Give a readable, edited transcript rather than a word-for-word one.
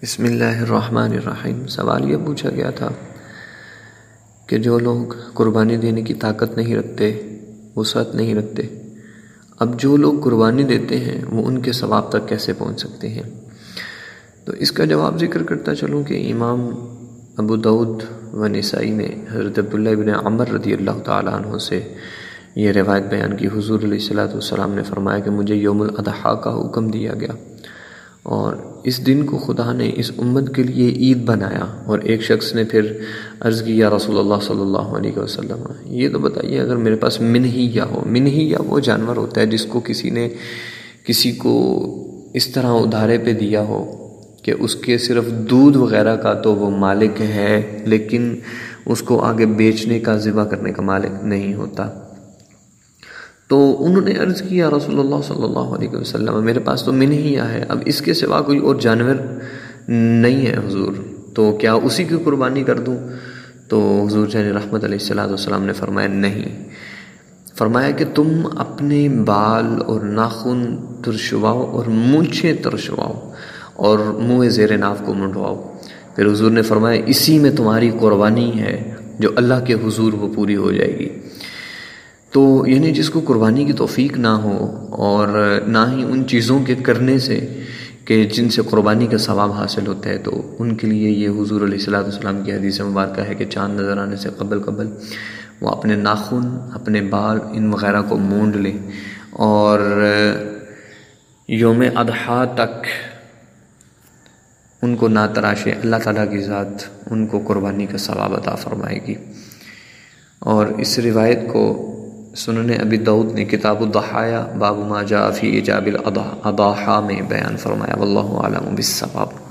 بسم اللہ الرحمن الرحیم۔ سوال یہ پوچھا گیا تھا کہ جو لوگ قربانی دینے کی طاقت نہیں رکھتے، وسعت نہیں رکھتے، اب جو لوگ قربانی دیتے ہیں وہ ان کے ثواب تک کیسے پہنچ سکتے ہیں؟ تو اس کا جواب ذکر کرتا چلوں کہ امام ابو داؤد و نسائی نے حضرت عبداللہ ابن عمر رضی اللہ تعالیٰ عنہ سے یہ روایت بیان کی۔ حضور علیہ الصلوۃ والسلام نے فرمایا کہ مجھے یوم الاضحیٰ کا حکم دیا گیا اور اس دن کو خدا نے اس امت کے لیے عید بنایا۔ اور ایک شخص نے پھر عرض کی، یا رسول اللہ صلی اللہ علیہ وسلم، یہ تو بتائیے اگر میرے پاس منہیہ ہو۔ منہیہ وہ جانور ہوتا ہے جس کو کسی نے کسی کو اس طرح ادھارے پہ دیا ہو کہ اس کے صرف دودھ وغیرہ کا تو وہ مالک ہے، لیکن اس کو آگے بیچنے کا، ذبح کرنے کا مالک نہیں ہوتا۔ تو انہوں نے عرض کیا، رسول اللہ صلی اللہ علیہ وسلم، میرے پاس تو منہیہ ہے، اب اس کے سوا کوئی اور جانور نہیں ہے حضور، تو کیا اسی کی قربانی کر دوں؟ تو حضور جان رحمت علیہ الصلوۃ والسلام نے فرمایا نہیں، فرمایا کہ تم اپنے بال اور ناخن ترشواؤ اور مونچھیں ترشواؤ اور منہ زیر ناف کو منڈواؤ۔ پھر حضور نے فرمایا اسی میں تمہاری قربانی ہے جو اللہ کے حضور وہ پوری ہو جائے گی۔ تو یعنی جس کو قربانی کی توفیق نہ ہو اور نہ ہی ان چیزوں کے کرنے سے کہ جن سے قربانی کا ثواب حاصل ہوتا ہے، تو ان کے لیے یہ حضور علیہ الصلوۃ والسلام کی حدیث مبارکہ ہے کہ چاند نظر آنے سے قبل وہ اپنے ناخن، اپنے بال، ان وغیرہ کو مونڈ لیں اور یوم اضحیٰ تک ان کو نہ تراشے، اللہ تعالیٰ کی ذات ان کو قربانی کا ثواب عطا فرمائے گی۔ اور اس روایت کو سنن ابی داؤد نے کتاب الضحایا باب ما جاء فی ایجاب الاضحیٰ میں بیان فرمایا۔ واللہ اعلم بالصواب۔